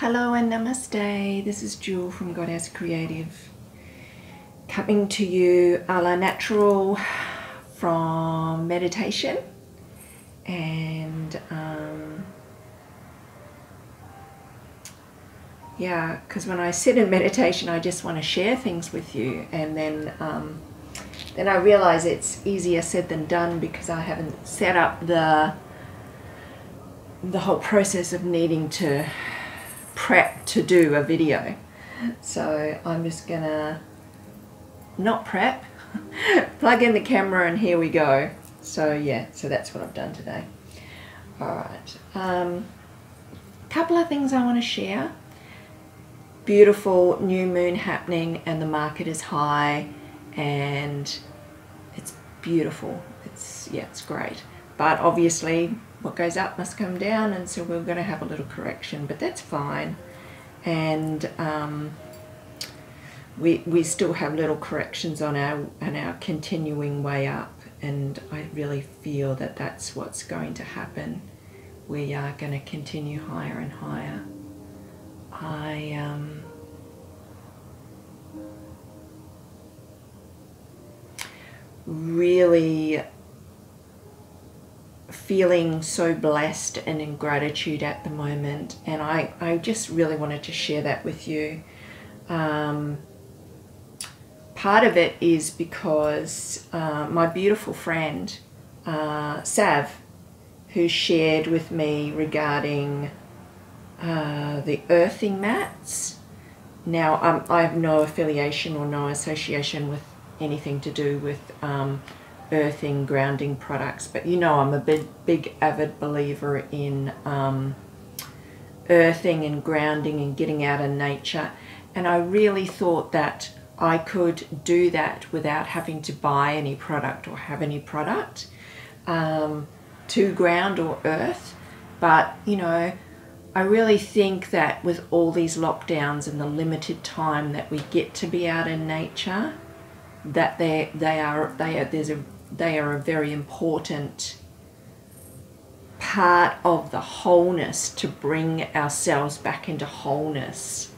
Hello and namaste. This is Jewel from Goddess Creative, coming to you a la natural from meditation. And yeah, because when I sit in meditation, I just want to share things with you, and then I realize it's easier said than done because I haven't set up the whole process of needing to prep to do a video. So I'm just gonna not prep, plug in the camera, and here we go. So yeah, so that's what I've done today. All right, couple of things I want to share. Beautiful new moon happening, and the market is high, and it's beautiful. It's great, but obviously what goes up must come down, and so we're going to have a little correction, but that's fine. And we still have little corrections on our continuing way up, and I really feel that that's what's going to happen. We are going to continue higher and higher. I really feeling so blessed and in gratitude at the moment, and I just really wanted to share that with you. Part of it is because my beautiful friend Sav, who shared with me regarding the earthing mats. Now I have no affiliation or no association with anything to do with earthing, grounding products, but you know I'm a big avid believer in earthing and grounding and getting out in nature, and I really thought that I could do that without having to buy any product or have any product to ground or earth. But you know, I really think that with all these lockdowns and the limited time that we get to be out in nature, that they are a very important part of the wholeness, to bring ourselves back into wholeness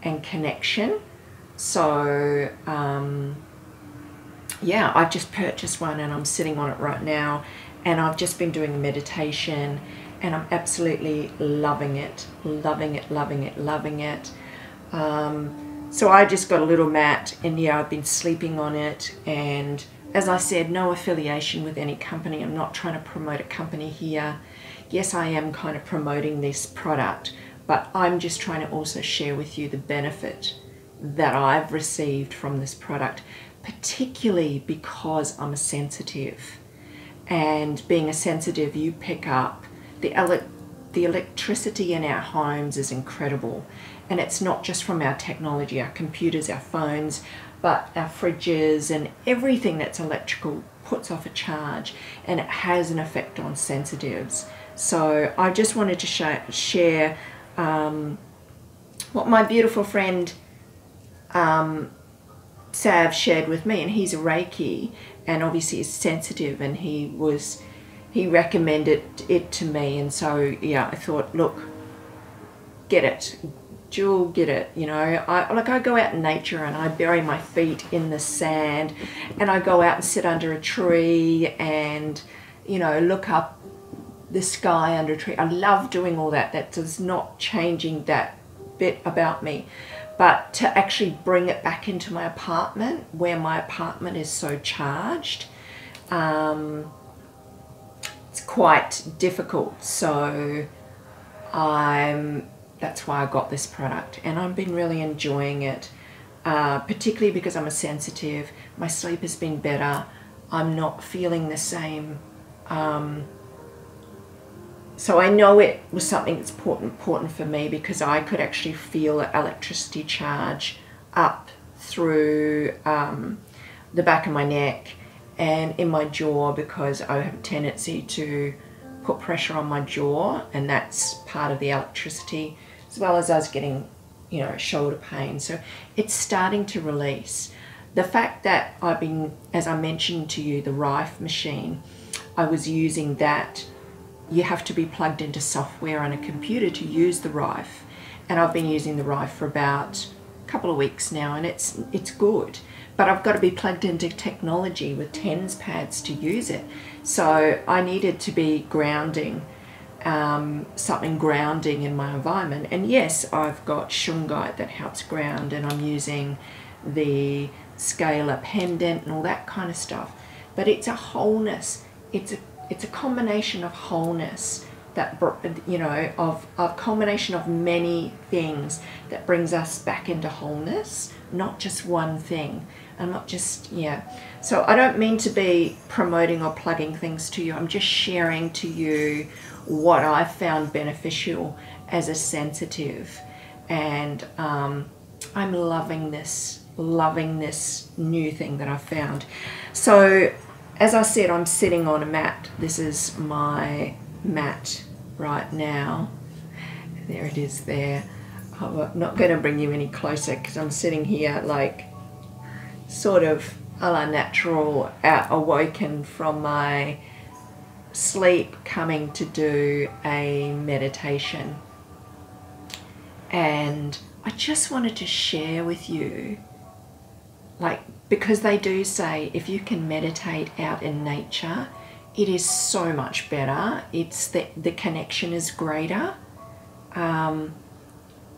and connection. So yeah, I just purchased one and I'm sitting on it right now, and I've just been doing a meditation, and I'm absolutely loving it. So I just got a little mat, and yeah, I've been sleeping on it, and as I said, no affiliation with any company. I'm not trying to promote a company here. Yes, I am kind of promoting this product, but I'm just trying to also share with you the benefit that I've received from this product, particularly because I'm a sensitive. And being a sensitive, you pick up the electricity in our homes is incredible. And it's not just from our technology, our computers, our phones, but our fridges and everything that's electrical puts off a charge, and it has an effect on sensitives. So I just wanted to share what my beautiful friend Sav shared with me, and he's a Reiki, and obviously is sensitive, and he recommended it to me, and so yeah, I thought, look, get it, Jewel, get it. You know, I go out in nature and I bury my feet in the sand, and I go out and sit under a tree and, you know, look up the sky under a tree. I love doing all that. That does not changing that bit about me. But to actually bring it back into my apartment, where my apartment is so charged, it's quite difficult. So that's why I got this product, and I've been really enjoying it, particularly because I'm a sensitive. My sleep has been better. I'm not feeling the same. So I know it was something that's important for me, because I could actually feel the electricity charge up through the back of my neck and in my jaw, because I have a tendency to put pressure on my jaw, and that's part of the electricity, as well as I was getting, you know, shoulder pain. So it's starting to release. The fact that I've been, as I mentioned to you, the Rife machine, I was using that. You have to be plugged into software on a computer to use the Rife, and I've been using the rye for about a couple of weeks now, and it's good. But I've got to be plugged into technology with TENS pads to use it. So I needed to be grounding, something grounding in my environment. And yes, I've got shungite that helps ground, and I'm using the scalar pendant and all that kind of stuff. But it's a wholeness. It's a combination of wholeness, that, you know, of a combination of many things that brings us back into wholeness, not just one thing. I'm not just, yeah. So I don't mean to be promoting or plugging things to you. I'm just sharing to you what I found beneficial as a sensitive. And I'm loving this new thing that I found. So as I said, I'm sitting on a mat. This is my mat right now. There it is there. I'm not going to bring you any closer because I'm sitting here like sort of a la natural, awoken from my sleep, coming to do a meditation. And I just wanted to share with you, like, because they do say if you can meditate out in nature, it is so much better. It's the connection is greater.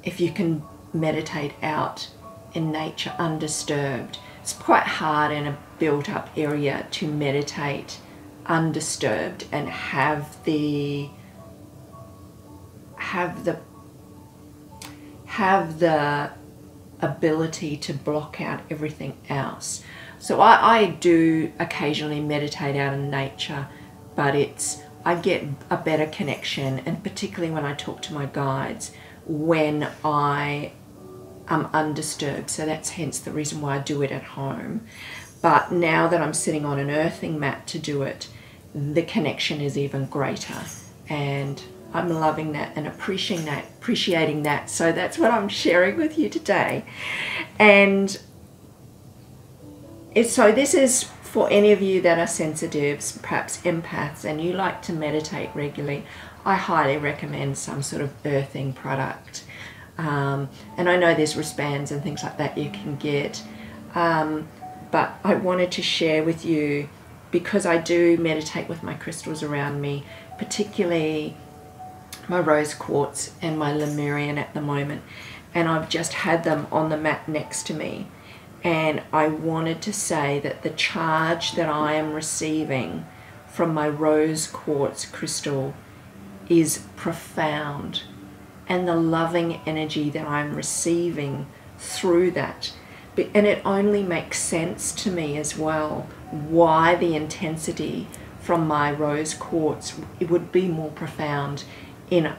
If you can meditate out in nature undisturbed. It's quite hard in a built-up area to meditate undisturbed and have the ability to block out everything else. So I do occasionally meditate out in nature, but I get a better connection, and particularly when I talk to my guides, when I am undisturbed. So that's hence the reason why I do it at home. But now that I'm sitting on an earthing mat to do it, the connection is even greater, and I'm loving that and appreciating that. So that's what I'm sharing with you today. And so this is for any of you that are sensitives, perhaps empaths, and you like to meditate regularly. I highly recommend some sort of earthing product. And I know there's wristbands and things like that you can get. But I wanted to share with you, because I do meditate with my crystals around me, particularly my rose quartz and my Lemurian at the moment, and I've just had them on the mat next to me, and I wanted to say that the charge that I am receiving from my rose quartz crystal is profound, and the loving energy that I'm receiving through that, and it only makes sense to me as well why the intensity from my rose quartz, it would be more profound in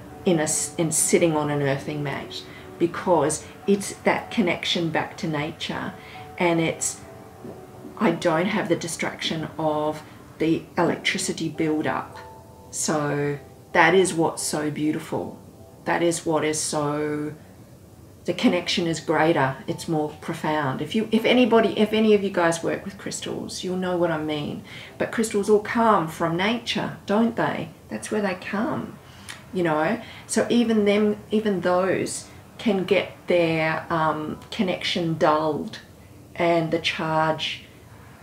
sitting on an earthing mat, because it's that connection back to nature, and I don't have the distraction of the electricity build up. So that is what's so beautiful. That is what is so, the connection is greater, it's more profound. If any of you guys work with crystals, you'll know what I mean. But crystals all come from nature, don't they? That's where they come, you know. So even those can get their connection dulled, and the charge,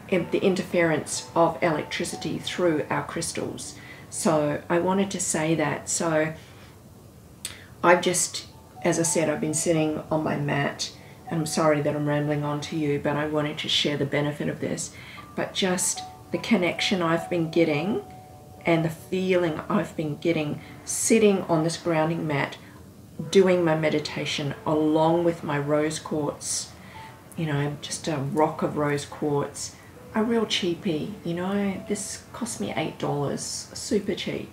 the interference of electricity through our crystals. So I wanted to say that. So I've just, as I said, I've been sitting on my mat, and I'm sorry that I'm rambling on to you, but I wanted to share the benefit of this. But just the connection I've been getting and the feeling I've been getting sitting on this grounding mat, doing my meditation along with my rose quartz, you know, just a rock of rose quartz, a real cheapie, you know, this cost me $8, super cheap,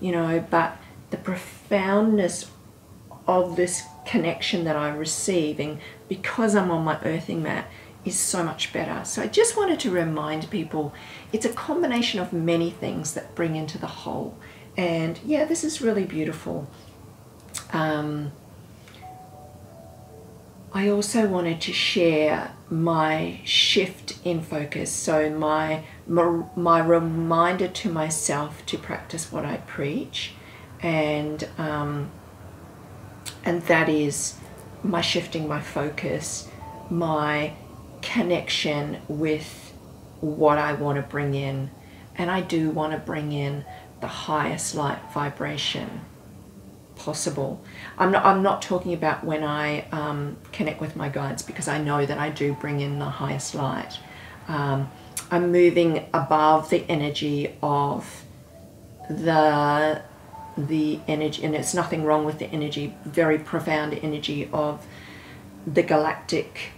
you know, but the profoundness of this connection that I'm receiving because I'm on my earthing mat is so much better. So I just wanted to remind people, it's a combination of many things that bring into the whole. And yeah, this is really beautiful. I also wanted to share my shift in focus. So my reminder to myself to practice what I preach. And And that is my shifting my focus, my connection with what I want to bring in. And I do want to bring in the highest light vibration possible. I'm not talking about when I connect with my guides, because I know that I do bring in the highest light. I'm moving above the energy of the energy, and it's nothing wrong with the energy, very profound energy of the galactic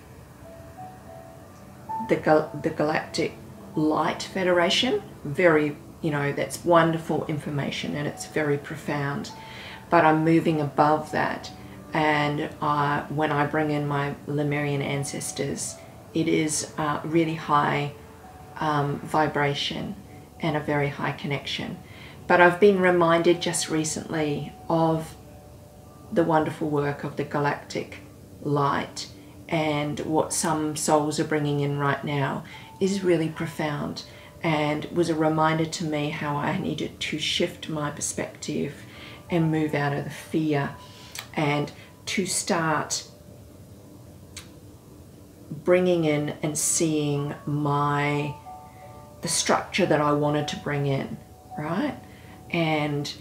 Light Federation. Very, you know, that's wonderful information and it's very profound, but I'm moving above that. And when I bring in my Lemurian ancestors, it is really high vibration and a very high connection. But I've been reminded just recently of the wonderful work of the galactic light, and what some souls are bringing in right now is really profound, and was a reminder to me how I needed to shift my perspective and move out of the fear, and to start bringing in and seeing the structure that I wanted to bring in, right? And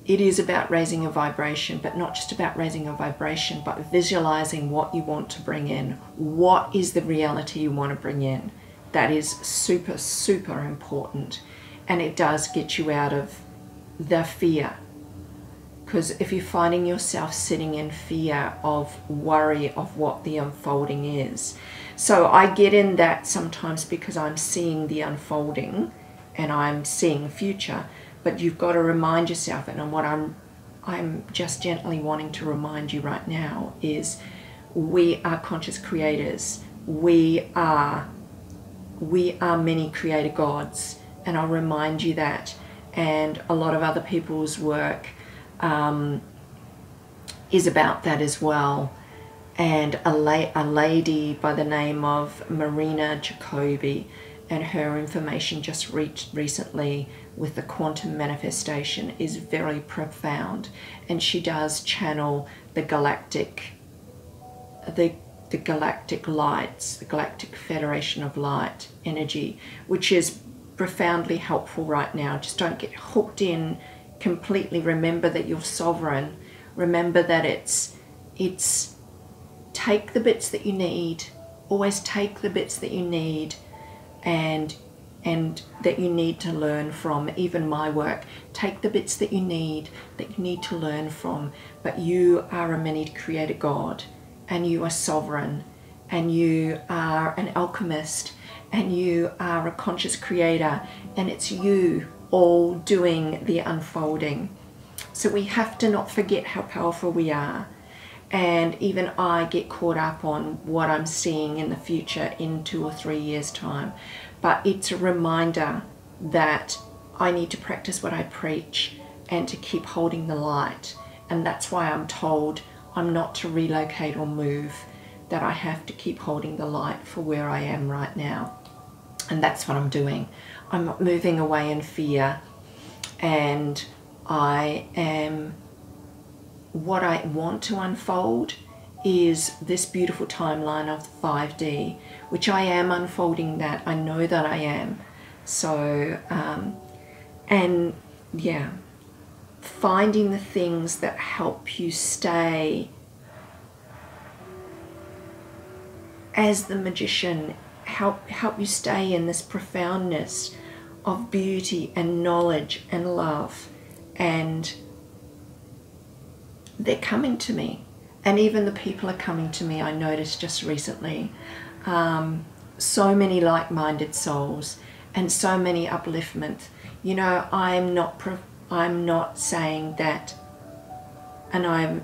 it is about raising a vibration, but not just about raising a vibration, but visualizing what you want to bring in. What is the reality you want to bring in? That is super, super important. And it does get you out of the fear. Because if you're finding yourself sitting in fear of worry of what the unfolding is. So I get in that sometimes because I'm seeing the unfolding and I'm seeing the future. But you've got to remind yourself, and what I'm just gently wanting to remind you right now is, we are conscious creators. We are many creator gods, and I'll remind you that. And a lot of other people's work is about that as well. And a lady by the name of Marina Jacobi, and her information just reached recently with the quantum manifestation is very profound, and she does channel the galactic lights, the Galactic Federation of Light energy, which is profoundly helpful right now. Just don't get hooked in completely. Remember that you're sovereign. Remember that it's take the bits that you need. Always take the bits that you need, and that you need to learn from. Even my work, take the bits that you need to learn from. But you are a many creator God, and you are sovereign, and you are an alchemist, and you are a conscious creator, and it's you all doing the unfolding. So we have to not forget how powerful we are. And even I get caught up on what I'm seeing in the future in 2 or 3 years' time. But it's a reminder that I need to practice what I preach and to keep holding the light. And that's why I'm told I'm not to relocate or move, that I have to keep holding the light for where I am right now. And that's what I'm doing. I'm not moving away in fear, and what I want to unfold is this beautiful timeline of 5D, which I am unfolding that. I know that I am. So, and yeah, finding the things that help you stay as the magician, help you stay in this profoundness of beauty and knowledge and love. And they're coming to me, and even the people are coming to me. I noticed just recently so many like-minded souls and so many upliftment. You know, I'm not saying that, and I'm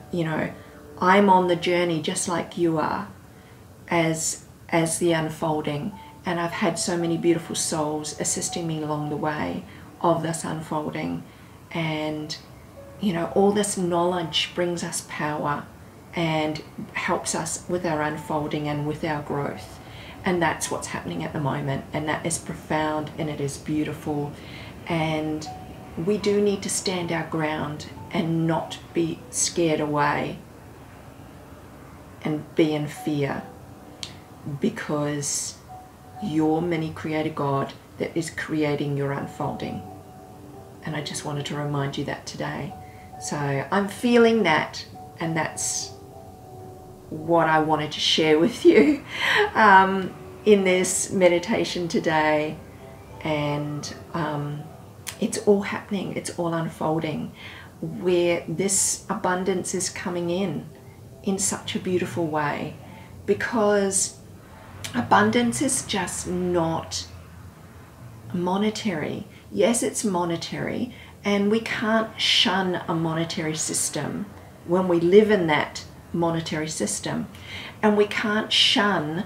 on the journey just like you are as the unfolding, and I've had so many beautiful souls assisting me along the way of this unfolding. And you know, all this knowledge brings us power and helps us with our unfolding and with our growth. And that's what's happening at the moment. And that is profound, and it is beautiful. And we do need to stand our ground and not be scared away and be in fear, because you're mini creator God that is creating your unfolding. And I just wanted to remind you that today. So I'm feeling that, and that's what I wanted to share with you in this meditation today. And it's all happening, it's all unfolding, where this abundance is coming in such a beautiful way, because abundance is just not monetary. Yes, it's monetary, and we can't shun a monetary system when we live in that monetary system, and we can't shun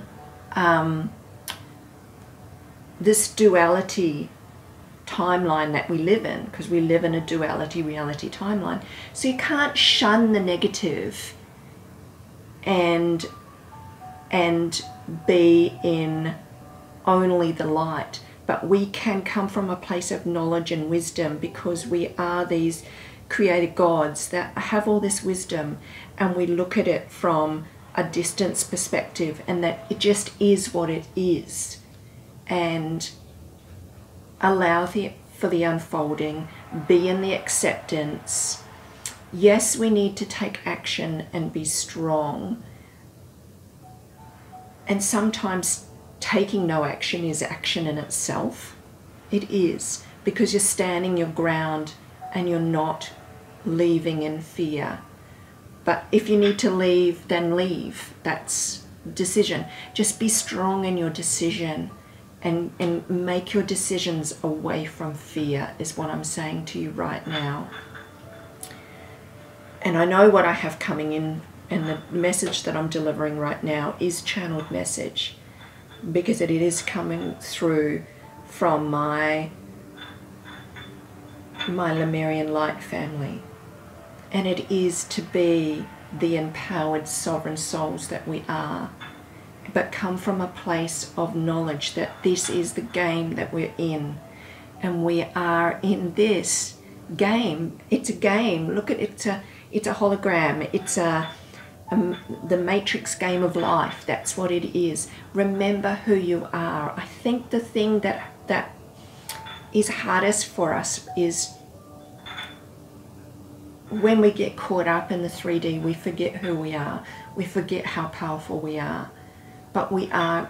this duality timeline that we live in, because we live in a duality reality timeline. So you can't shun the negative and be in only the light, but we can come from a place of knowledge and wisdom, because we are these created gods that have all this wisdom, and we look at it from a distance perspective, and that it just is what it is, and allow for the unfolding, be in the acceptance. Yes, we need to take action and be strong, and sometimes taking no action is action in itself. It is, because you're standing your ground and you're not leaving in fear. But if you need to leave, then leave. That's decision. Just be strong in your decision, and make your decisions away from fear, is what I'm saying to you right now. And I know what I have coming in, and the message that I'm delivering right now is channeled message, because it is coming through from my Lemurian light family. And it is to be the empowered sovereign souls that we are, but come from a place of knowledge that this is the game that we're in, and we are in this game. It's a game. Look at it. It's a hologram. It's the matrix game of life. That's what it is. Remember who you are. I think the thing that is hardest for us is when we get caught up in the 3D, we forget who we are. We forget how powerful we are. But we are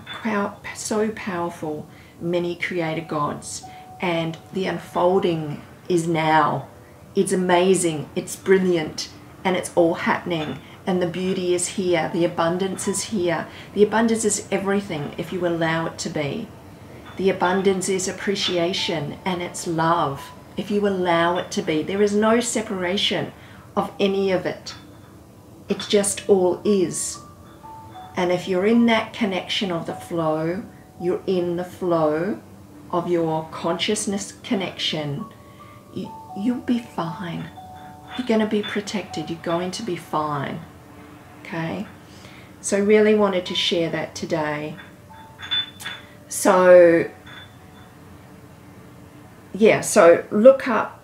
so powerful, many creator gods, and the unfolding is now. It's amazing, it's brilliant, and it's all happening. And the beauty is here, the abundance is here. The abundance is everything if you allow it to be. The abundance is appreciation, and it's love if you allow it to be. There is no separation of any of it. It just all is. And if you're in that connection of the flow, you're in the flow of your consciousness connection, you'll be fine. You're going to be protected. You're going to be fine. Okay? So I really wanted to share that today. So, yeah, so look up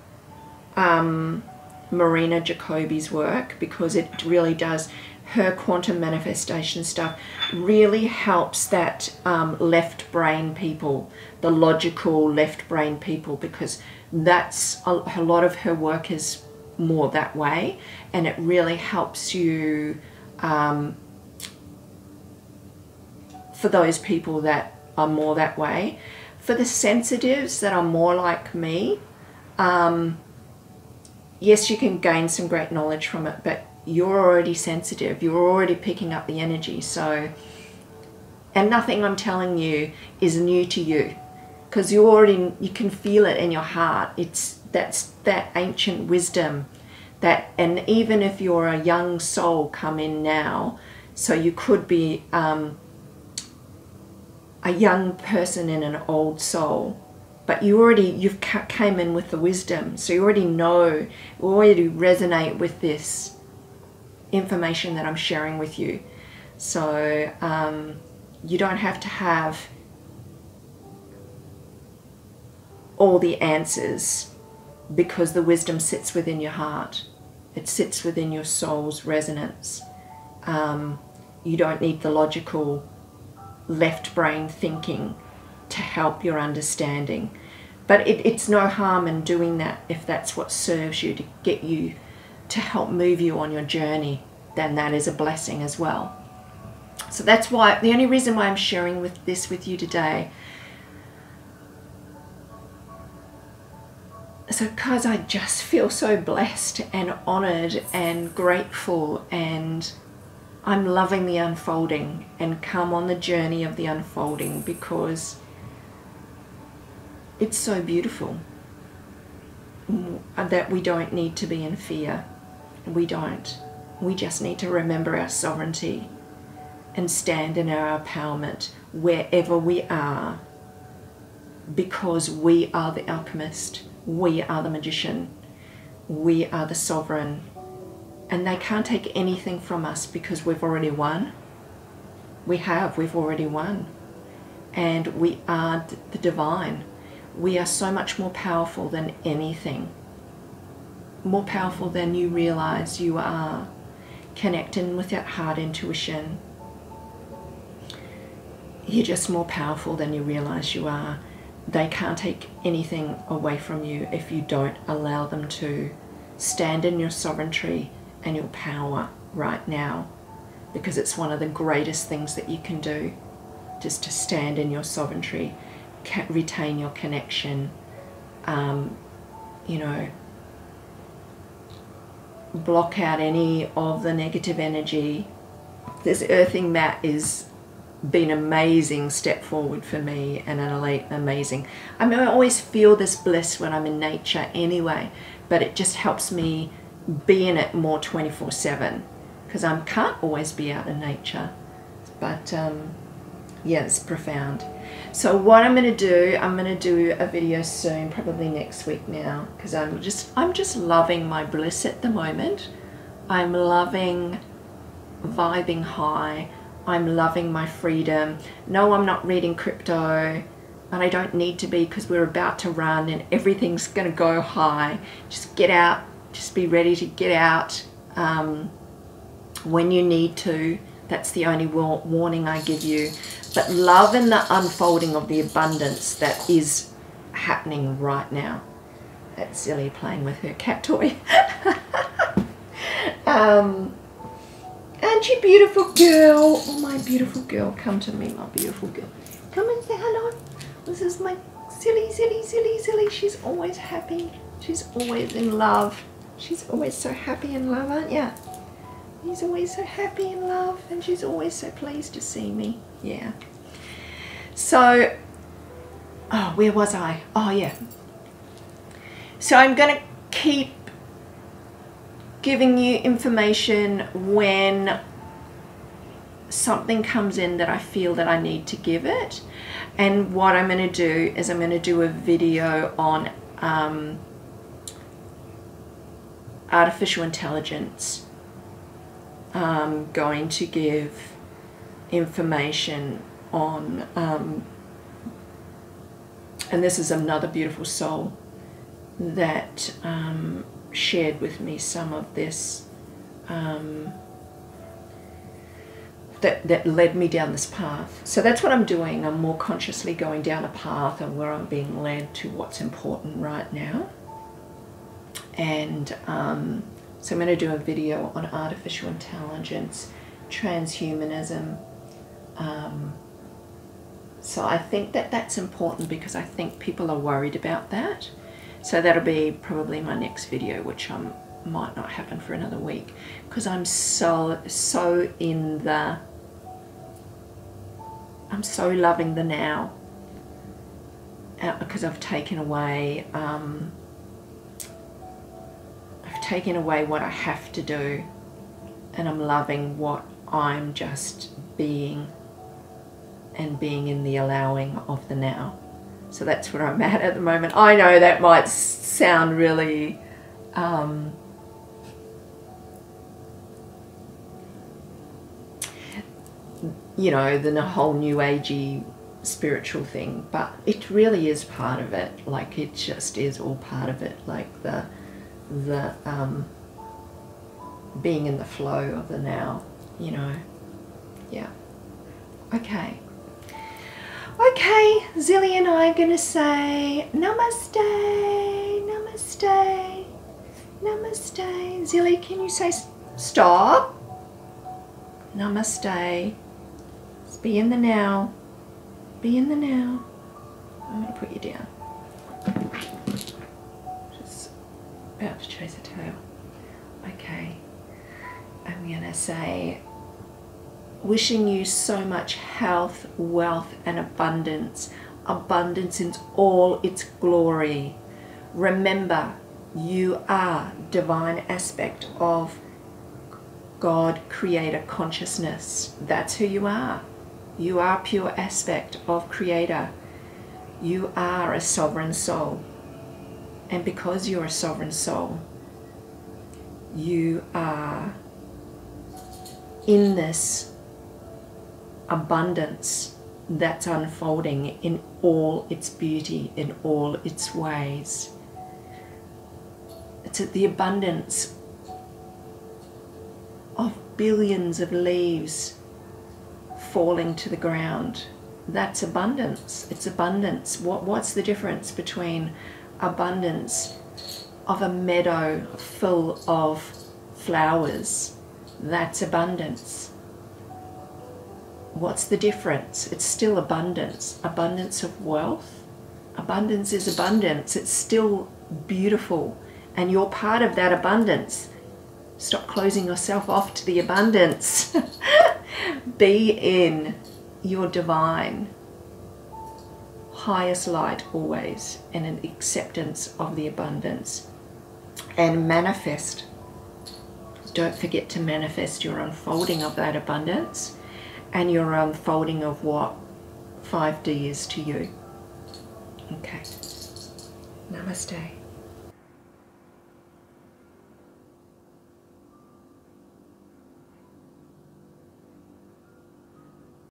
Marina Jacobi's work, because it really does. Her quantum manifestation stuff really helps that left brain people, the logical left brain people, because that's a lot of her work is more that way, and it really helps you for those people that are more that way. For the sensitives that are more like me, yes, you can gain some great knowledge from it, but you're already sensitive, you're already picking up the energy. So, and nothing I'm telling you is new to you, because you can feel it in your heart. That's that ancient wisdom that, and even if you're a young soul come in now, so you could be a young person in an old soul, but you've came in with the wisdom, so you already know, you already resonate with this information that I'm sharing with you. So you don't have to have all the answers, because the wisdom sits within your heart. It sits within your soul's resonance. You don't need the logical left brain thinking to help your understanding. But it's no harm in doing that if that's what serves you to get you, to help move you on your journey, then that is a blessing as well. So that's why, the only reason why I'm sharing this with you today, so because I just feel so blessed and honored and grateful, and I'm loving the unfolding, and come on the journey of the unfolding because it's so beautiful that we don't need to be in fear. We don't. We just need to remember our sovereignty and stand in our empowerment wherever we are, because we are the alchemist, we are the magician, we are the sovereign, and they can't take anything from us because we've already won. We've already won, and we are the divine. We are so much more powerful than anything, more powerful than you realize you are. Connecting with that heart intuition, you're just more powerful than you realize you are. They can't take anything away from you if you don't allow them to. Stand in your sovereignty and your power right now, because it's one of the greatest things that you can do, just to stand in your sovereignty, retain your connection, you know, block out any of the negative energy. This earthing mat is been an amazing step forward for me, and an amazing, I mean, I always feel this bliss when I'm in nature anyway, but it just helps me be in it more 24/7, because I can't always be out in nature. But yeah, it's profound. So what I'm going to do a video soon, probably next week now, because I'm just loving my bliss at the moment. I'm loving vibing high. I'm loving my freedom. No, I'm not reading crypto, and I don't need to be, because we're about to run and everything's going to go high. Just get out. Just be ready to get out when you need to. That's the only warning I give you. But love in the unfolding of the abundance that is happening right now. That's Silly playing with her cat toy. And you beautiful girl. Oh, my beautiful girl. Come to me, my beautiful girl. Come and say hello. This is my Silly. She's always happy. She's always in love. She's always so happy in love, aren't you? She's always so happy in love, and she's always so pleased to see me. Yeah. So, oh, where was I? Oh, yeah. So I'm going to keep giving you information when something comes in that I feel that I need to give it. And what I'm going to do is I'm going to do a video on artificial intelligence. I'm going to give information on, and this is another beautiful soul that shared with me some of this, that led me down this path. So that's what I'm doing. I'm more consciously going down a path and where I'm being led to what's important right now. And so I'm going to do a video on artificial intelligence, transhumanism. So I think that that's important, because I think people are worried about that. So that'll be probably my next video, which might not happen for another week, because I'm so in the, I'm so loving the now, because I've taken away what I have to do, and I'm loving what I'm just being, and being in the allowing of the now. So that's where I'm at the moment. I know that might sound really you know, the whole new agey spiritual thing, but it really is part of it. Like, it just is all part of it. Like the being in the flow of the now, you know. Yeah. Okay. Okay, Zilly and I are going to say namaste, namaste, namaste. Zilly, can you say stop? Namaste. Just be in the now. Be in the now. I'm going to put you down. Just about to chase a tail. Okay. I'm going to say, wishing you so much health, wealth, and abundance. Abundance in all its glory. Remember, you are divine aspect of God, Creator consciousness. That's who you are. You are pure aspect of Creator. You are a sovereign soul. And because you're a sovereign soul, you are in this abundance that's unfolding in all its beauty, in all its ways. It's the abundance of billions of leaves falling to the ground. That's abundance. It's abundance. What's the difference between abundance of a meadow full of flowers? That's abundance. What's the difference? It's still abundance. Abundance of wealth. Abundance is abundance. It's still beautiful. And you're part of that abundance. Stop closing yourself off to the abundance. Be in your divine highest light always, and an acceptance of the abundance. And manifest. Don't forget to manifest your unfolding of that abundance and your unfolding of what 5D is to you. Okay. Namaste.